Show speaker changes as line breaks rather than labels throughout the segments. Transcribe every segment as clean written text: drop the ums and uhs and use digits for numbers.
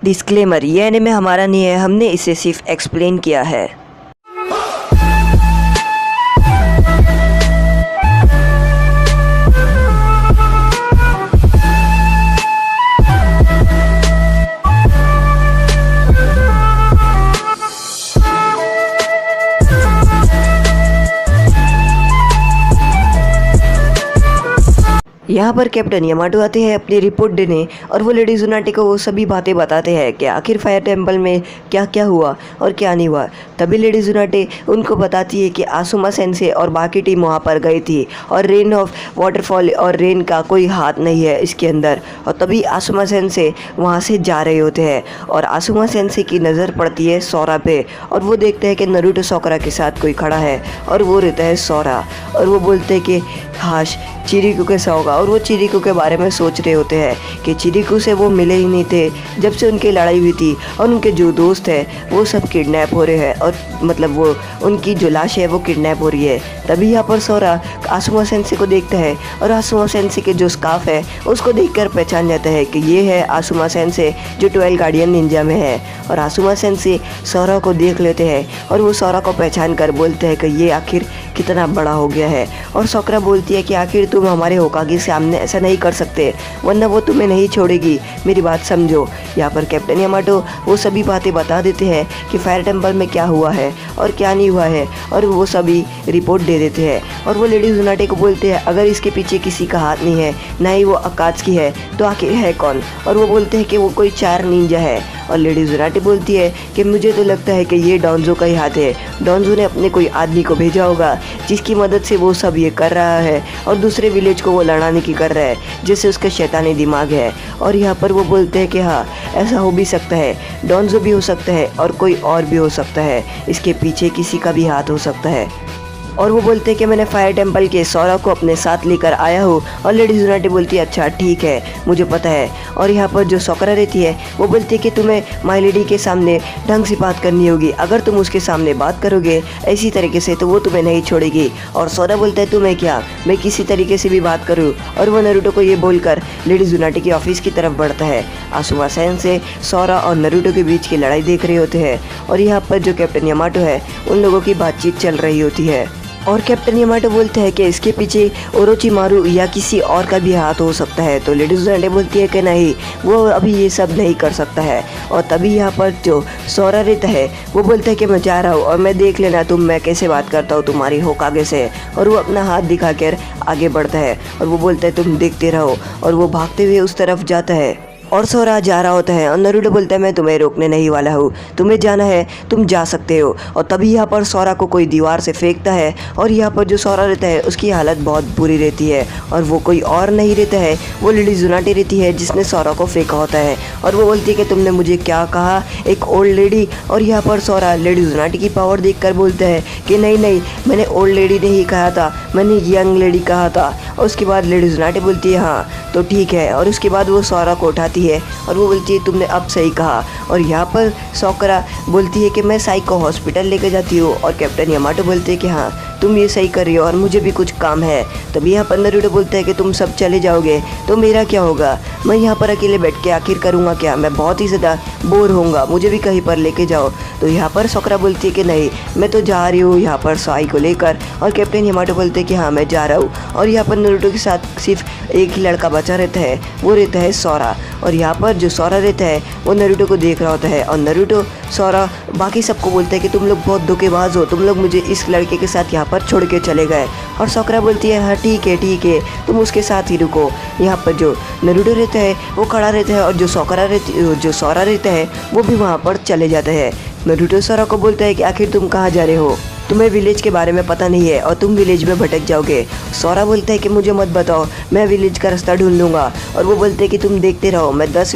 Disclaimer, ये anime हमारा नहीं है, हमने इसे सिर्फ एक्सप्लेन किया है। यहाँ पर कैप्टन यामाटो आते हैं अपनी रिपोर्ट देने और वो लेडी जुनाटे को वो सभी बातें बताते हैं कि आखिर फायर टेम्पल में क्या क्या हुआ और क्या नहीं हुआ। तभी लेडी जुनाटे उनको बताती है कि आसुमा सेंसे और बाकी टीम वहाँ पर गई थी और रेन ऑफ वाटरफॉल और रेन का कोई हाथ नहीं है इसके अंदर। और तभी आसुमा सेंसे वहाँ से जा रहे होते हैं और आसुमा सेंसे की नज़र पड़ती है सोरा पे और वो देखते हैं कि नारुतो साकुरा के साथ कोई खड़ा है और वो रहता है सोरा। और वो बोलते हैं कि हाश चिरिकू कैसा होगा, और वो चिरिकू के बारे में सोच रहे होते हैं कि चिरिकू से वो मिले ही नहीं थे जब से उनकी लड़ाई हुई थी और उनके जो दोस्त हैं वो सब किडनैप हो रहे हैं और मतलब वो उनकी जो लाश है वो किडनैप हो रही है। तभी यहाँ पर सोरा आसुमा सेंसे को देखता है और आसुमा सेंसे के जो स्कार्फ है उसको देखकर पहचान जाता है कि ये है आसुमा सेंसे जो 12 गार्डियन निंजा में है। और आसुमा सेंसे सोरा को देख लेते हैं और वो सोरा को पहचान कर बोलते हैं कि ये आखिर कितना बड़ा हो गया है। और साकुरा बोलती है कि आखिर तुम हमारे होकागे के सामने ऐसा नहीं कर सकते वरना वो तुम्हें नहीं छोड़ेगी, मेरी बात समझो। यहाँ पर कैप्टन यामाटो वो सभी बातें बता देते हैं कि फायर टेम्पल में क्या हुआ है और क्या नहीं हुआ है और वो सभी रिपोर्ट दे देते हैं। और वो लेडी जुनाटे को बोलते हैं अगर इसके पीछे किसी का हाथ नहीं है, ना ही वो अकात्सुकी है, तो आखिर है कौन। और वो बोलते हैं कि वो कोई 4 निंजा है। और लेडी जुनाटे बोलती है कि मुझे तो लगता है कि ये डोंजो का ही हाथ है, डोंजो ने अपने कोई आदमी को भेजा होगा जिसकी मदद से वो सब ये कर रहा है और दूसरे विलेज को वो लड़ाने की कर रहा है जैसे उसका शैतानी दिमाग है। और यहाँ पर वो बोलते हैं कि हाँ ऐसा हो भी सकता है, डोंजो भी हो सकता है और कोई और भी हो सकता है, इसके पीछे किसी का भी हाथ हो सकता है। और वो बोलते हैं कि मैंने फायर टेम्पल के सोरा को अपने साथ लेकर आया हूँ। और लेडी जुनाटे बोलती है अच्छा ठीक है मुझे पता है। और यहाँ पर जो साकुरा रहती है वो बोलती है कि तुम्हें माय लेडी के सामने ढंग से बात करनी होगी, अगर तुम उसके सामने बात करोगे ऐसी तरीके से तो वो तुम्हें नहीं छोड़ेगी। और सोरा बोलता है तुम्हें क्या, मैं किसी तरीके से भी बात करूँ। और वो नारुतो को ये बोलकर लेडी जुनाटे के ऑफिस की तरफ बढ़ता है। आसुमा सेंसे सोरा और नारुतो के बीच की लड़ाई देख रहे होते हैं और यहाँ पर जो कैप्टन यामाटो है उन लोगों की बातचीत चल रही होती है। और कैप्टन यामाटो बोलते हैं कि इसके पीछे ओरोचिमारू या किसी और का भी हाथ हो सकता है। तो लेडी जुनाटे बोलती है कि नहीं वो अभी ये सब नहीं कर सकता है। और तभी यहाँ पर जो सोरा रहता है वो बोलता है कि मैं जा रहा हूँ और मैं देख लेना तुम मैं कैसे बात करता हूँ तुम्हारी होकागे से। और वो अपना हाथ दिखाकर आगे बढ़ता है और वो बोलता है तुम देखते रहो। और वो भागते हुए उस तरफ जाता है और सोरा जा रहा होता है और नारुतो बोलता है मैं तुम्हें रोकने नहीं वाला हूँ, तुम्हें जाना है तुम जा सकते हो। और तभी यहाँ पर सोरा को कोई दीवार से फेंकता है और यहाँ पर जो सोरा रहता है उसकी हालत बहुत बुरी रहती है। और वो कोई और नहीं रहता है, वो लेडी जुनाटे रहती है जिसने सोरा को फेंका होता है। और वो बोलती है कि तुमने मुझे क्या कहा, एक ओल्ड लेडी। और यहाँ पर सोरा लेडी जुनाटे की पावर देख कर बोलता है कि नहीं नहीं मैंने ओल्ड लेडी नहीं कहा था, मैंने यंग लेडी कहा था। और उसके बाद लेडी जुनाटे बोलती है हाँ तो ठीक है। और उसके बाद वो सोरा को उठाती है और वो बोलती है तुमने अब सही कहा। और यहाँ पर साकुरा बोलती है कि मैं साई को हॉस्पिटल लेकर जाती हूँ। और कैप्टन यामाटो बोलते हैं कि हाँ तुम ये सही कर रही हो और मुझे भी कुछ काम है। तभी यहाँ पर नारुतो बोलता है कि तुम सब चले जाओगे तो मेरा क्या होगा, मैं यहाँ पर अकेले बैठ के आखिर करूँगा क्या, मैं बहुत ही ज़्यादा बोर होऊंगा, मुझे भी कहीं पर लेके जाओ। तो यहाँ पर साकुरा बोलती है कि नहीं मैं तो जा रही हूँ यहाँ पर साई को लेकर। और कैप्टन यामाटो बोलते हैं कि हाँ मैं जा रहा हूँ। और यहाँ पर नारुतो के साथ सिर्फ एक ही लड़का बचा रहता है, वो रहता है सोरा। और यहाँ पर जो सोरा रहता है वो नारुतो को देख रहा होता है और नारुतो सोरा बाकी सबको बोलता है कि तुम लोग बहुत धोखेबाज हो, तुम लोग मुझे इस लड़के के साथ यहाँ पर छोड़ के चले गए। और साकुरा बोलती है हाँ ठीक है तुम उसके साथ ही रुको। यहाँ पर जो नारुतो रहता है वो खड़ा रहता है और जो सोरा रहता है वो भी वहाँ पर चले जाता है। नारुतो सोरा को बोलता है कि आखिर तुम कहाँ जा रहे हो, तुम्हें विलेज के बारे में पता नहीं है और तुम विलेज में भटक जाओगे। सोरा बोलता है कि मुझे मत बताओ, मैं विलेज का रास्ता ढूंढ लूँगा। और वो बोलते हैं कि तुम देखते रहो, मैं 10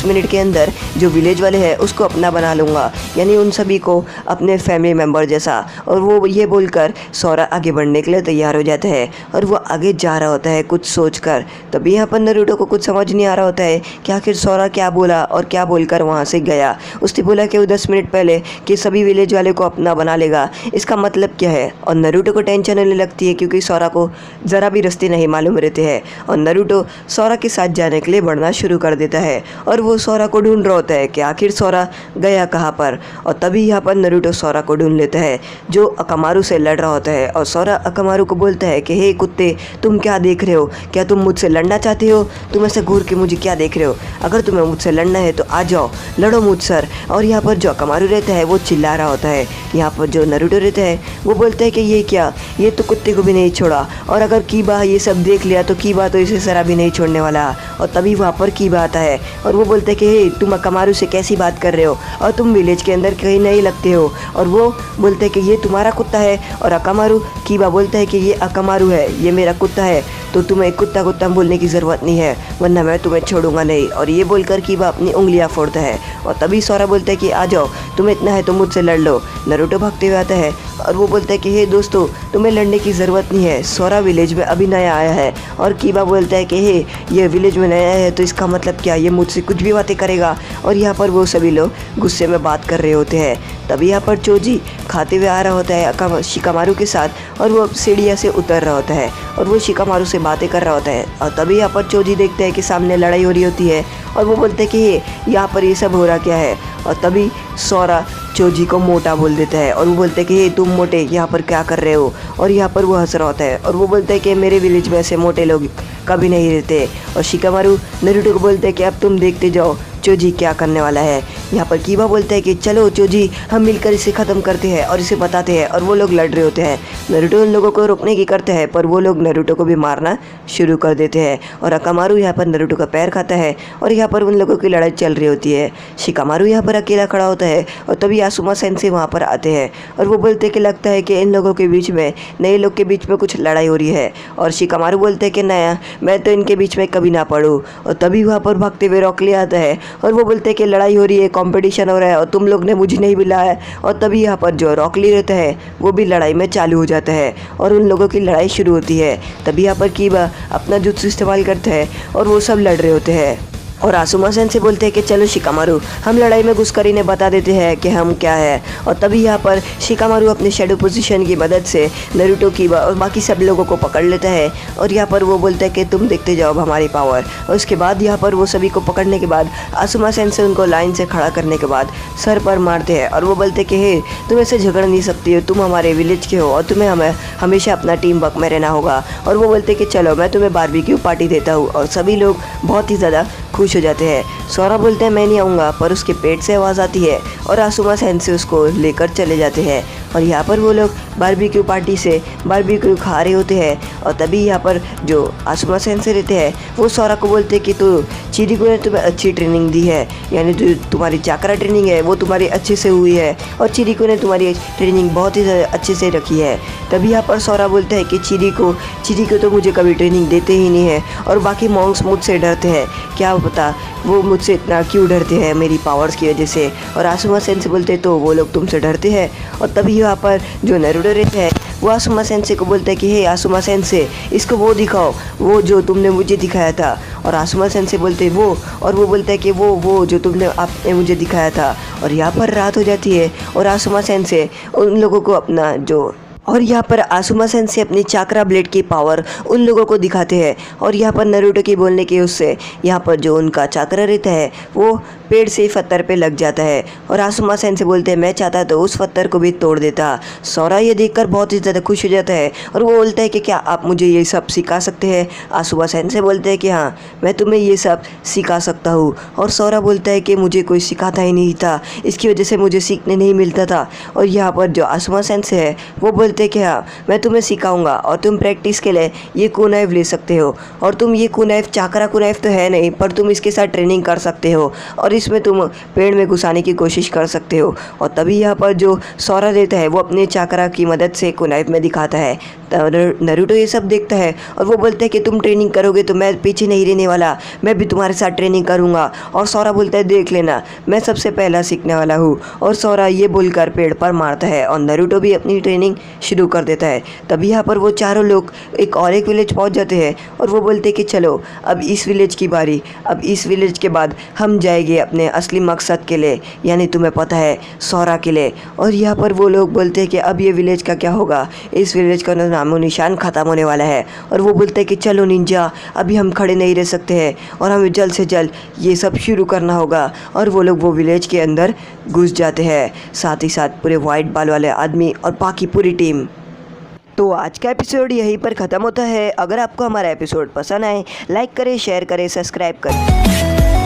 मिनट के अंदर जो विलेज वाले हैं उसको अपना बना लूँगा, यानी उन सभी को अपने फैमिली मेम्बर जैसा। और वो ये बोलकर सोरा आगे बढ़ने के लिए तैयार हो जाता है और वो आगे जा रहा होता है कुछ सोच कर। तभी यहाँ पर नारुतो को कुछ समझ नहीं आ रहा होता है कि आखिर सोरा क्या बोला और क्या बोलकर वहाँ से गया। उसने बोला कि वो 10 मिनट पहले कि सभी विलेज वाले को अपना बना लेगा, इसका मतलब क्या है। और नरूटो को टेंशन होने लगती है क्योंकि सोरा को ज़रा भी रास्ते नहीं मालूम रहते हैं। और नरूटो सोरा के साथ जाने के लिए बढ़ना शुरू कर देता है और वो सोरा को ढूंढ रहा होता है कि आखिर सोरा गया कहाँ पर। और तभी यहाँ पर नरूटो सोरा को ढूंढ लेता है जो अकामारू से लड़ रहा होता है। और सोरा अकामारू को बोलता है कि हे कुत्ते, तुम क्या देख रहे हो? क्या तुम मुझसे लड़ना चाहते हो? तुम ऐसे घूर के मुझे क्या देख रहे हो? अगर तुम्हें मुझसे लड़ना है तो आ जाओ, लड़ो मुझसे। और यहाँ पर जो अकामारू रहता है वो चिल्ला रहा होता है। यहाँ पर जो नरूटो रहता है वो बोलता है कि ये क्या, ये तो कुत्ते को भी नहीं छोड़ा, और अगर कीबा ये सब देख लिया तो कीबा तो इसे ज़रा भी नहीं छोड़ने वाला। और तभी वहाँ पर कीबा आता है और वो बोलता है कि हे, तुम अकामारू से कैसी बात कर रहे हो, और तुम विलेज के अंदर कहीं नहीं लगते हो। और वो बोलते हैं कि ये तुम्हारा कुत्ता है। और अकामारू, कीबा बोलता है कि ये अकामारू है, ये मेरा कुत्ता है, तो तुम्हें कुत्ता कुत्ता बोलने की ज़रूरत नहीं है, वरना मैं तुम्हें छोड़ूंगा नहीं। और ये बोलकर कीबा अपनी उंगलियां फोड़ता है। और तभी सोरा बोलता है कि आ जाओ, तुम्हें इतना है तो मुझसे लड़ लो। नरूटो भागते हुए आता है और वो बोलता है कि हे दोस्तों, तुम्हें लड़ने की ज़रूरत नहीं है, सोरा विलेज में अभी नया आया है। और कीबा बोलता है कि हे, ये विलेज में नया है तो इसका मतलब क्या, ये मुझसे कुछ भी बातें करेगा। और यहाँ पर वो सभी लोग गुस्से में बात कर रहे होते हैं। तभी यहाँ पर चोजी खाते हुए आ रहा होता है शिकामारू के साथ, और वो सीढ़ियाँ से उतर रहा होता है और वो शिकामारू से बातें कर रहा होता है। और तभी यहाँ पर चोजी देखते हैं कि सामने लड़ाई हो रही होती है और वो बोलते हैं कि यहाँ पर ये सब हो रहा क्या है। और तभी सोरा चोजी को मोटा बोल देता है और वो बोलते हैं कि तुम मोटे यहाँ पर क्या कर रहे हो। और यहाँ पर वो हंस रहा होता है और वो बोलता है कि मेरे विलेज में ऐसे मोटे लोग कभी नहीं रहते। और शिकामारू नरूटो को बोलते हैं कि अब तुम देखते जाओ चोजी क्या करने वाला है। यहाँ पर कीबा बोलता है कि चलो चोजी, हम मिलकर इसे ख़त्म करते हैं और इसे बताते हैं। और वो लोग लड़ रहे होते हैं। नरूटो उन लोगों को रोकने की करते हैं पर वो लोग नरूटो को भी मारना शुरू कर देते हैं। और अकामारू यहाँ पर नरूटो का पैर खाता है और यहाँ पर उन लोगों की लड़ाई चल रही होती है। शिकामारू यहाँ पर अकेला खड़ा होता है और तभी आसुमा सेंसे वहाँ पर आते हैं और वो बोलते हैं कि लगता है कि इन लोगों के बीच में, नए लोग के बीच में कुछ लड़ाई हो रही है। और शिकामारू बोलते हैं कि नया, मैं तो इनके बीच में कभी ना पड़ूँ। और तभी वहाँ पर भागते हुए रॉकली आता है और वो बोलते हैं कि लड़ाई हो रही है, कंपटीशन हो रहा है और तुम लोग ने मुझे नहीं बुलाया। और तभी यहाँ पर जो रॉकली रहता है वो भी लड़ाई में चालू हो जाता है और उन लोगों की लड़ाई शुरू होती है। तभी यहाँ पर कीबा अपना जुत्सु इस्तेमाल करता है और वो सब लड़ रहे होते हैं। और आसुमा सेंसे बोलते हैं कि चलो शिकामारू, हम लड़ाई में घुसकर इन्हें बता देते हैं कि हम क्या है। और तभी यहाँ पर शिकामारू अपने शेडो पोजीशन की मदद से नरूटो, कीबा और बाकी सब लोगों को पकड़ लेता है। और यहाँ पर वो बोलता है कि तुम देखते जाओ अब हमारी पावर। और उसके बाद यहाँ पर वो सभी को पकड़ने के बाद आसुमा सेंसे उनको लाइन से खड़ा करने के बाद सर पर मारते हैं और वो बोलते कि हे, तुम ऐसे झगड़ नहीं सकती हो, तुम हमारे विलेज के हो और तुम्हें हमें हमेशा अपना टीम वर्क में रहना होगा। और वो बोलते कि चलो मैं तुम्हें बारबेक्यू पार्टी देता हूँ। और सभी लोग बहुत ही ज़्यादा खुश हो जाते हैं। सोरा बोलते हैं मैं नहीं आऊँगा, पर उसके पेट से आवाज़ आती है और आसुमा सेंसे उसको लेकर चले जाते हैं। और यहाँ पर वो लोग बारबेक्यू पार्टी से बारबेक्यू खा रहे होते हैं। और तभी यहाँ पर जो आसुमा सेंसे रहते हैं वो सोरा को बोलते हैं कि तो चिरिको ने तुम्हें अच्छी ट्रेनिंग दी है, यानी जो तुम्हारी चाकरा ट्रेनिंग है वो तुम्हारी अच्छे से हुई है और चिरिको ने तुम्हारी ट्रेनिंग बहुत ही अच्छे से रखी है। तभी यहाँ पर सोरा बोलता है कि चिरिको तो मुझे कभी ट्रेनिंग देते ही नहीं है और बाकी मॉन्क्स मुझसे डरते हैं, क्या पता वो मुझसे इतना क्यों डरते हैं मेरी पावर्स की वजह से। और आसुमा सेंसे बोलते तो वो लोग तुमसे डरते हैं। और तभी यहाँ पर जो नरूटो रहते हैं वो आसुमा सेंसे को बोलता है कि हे आसुमा सेंसे, इसको वो दिखाओ, वो जो तुमने मुझे दिखाया था। और आसुमा सेंसे बोलते वो, और वो बोलता है कि वो जो आपने मुझे दिखाया था। और यहाँ पर रात हो जाती है और आसुमा सेंसे उन लोगों को अपना जो और यहाँ पर आसुमा सेंसे अपनी चाकरा ब्लेड की पावर उन लोगों को दिखाते हैं। और यहाँ पर नरूटो की बोलने की उससे यहाँ पर जो उनका चाकरा रहता है वो पेड़ से पत्थर पे लग जाता है। और आसुमा सेंसे बोलते हैं मैं चाहता तो उस पत्थर को भी तोड़ देता। सोरा ये देखकर बहुत ही ज़्यादा खुश हो जाता है और वो बोलता है कि क्या आप मुझे ये सब सिखा सकते हैं। आसुमा सेंसे बोलते हैं कि हाँ, मैं तुम्हें ये सब सिखा सकता हूँ। और सोरा बोलता है कि मुझे कोई सिखाता ही नहीं था, इसकी वजह से मुझे सीखने नहीं मिलता था। और यहाँ पर जो आसुमा सेंसे है वो बोलते हैं कि हाँ, मैं तुम्हें सिखाऊंगा और तुम प्रैक्टिस के लिए ये कुनाइफ ले सकते हो। और तुम ये कुनाइफ, चाकरा कुनाइफ तो है नहीं, पर तुम इसके साथ ट्रेनिंग कर सकते हो और इसमें तुम पेड़ में घुसाने की कोशिश कर सकते हो। और तभी यहाँ पर जो सोरा देता है वो अपने चाकरा की मदद से कुनाइफ में दिखाता है। नारुतो ये सब देखता है और वो बोलता है कि तुम ट्रेनिंग करोगे तो मैं पीछे नहीं रहने वाला, मैं भी तुम्हारे साथ ट्रेनिंग करूँगा। और सोरा बोलता है देख लेना, मैं सबसे पहला सीखने वाला हूँ। और सोरा ये बोलकर पेड़ पर मारता है और नारुतो भी अपनी ट्रेनिंग शुरू कर देता है। तभी यहाँ पर वो चारों लोग एक विलेज पहुँच जाते हैं और वो बोलते हैं कि चलो अब इस विलेज की बारी, अब इस विलेज के बाद हम जाएंगे अपने असली मकसद के लिए, यानी तुम्हें पता है सोरा के लिए। और यहाँ पर वो लोग बोलते हैं कि अब ये विलेज का क्या होगा, इस विलेज का नामो निशान ख़त्म होने वाला है। और वो बोलते हैं कि चलो निंजा, अभी हम खड़े नहीं रह सकते हैं और हमें जल्द से जल्द ये सब शुरू करना होगा। और वो लोग वो विलेज के अंदर घुस जाते हैं, साथ ही साथ पूरे वाइट बाल वाले आदमी और बाकी पूरी टीम। तो आज का एपिसोड यहीं पर ख़त्म होता है। अगर आपको हमारा एपिसोड पसंद आए, लाइक करें, शेयर करें, सब्सक्राइब करें।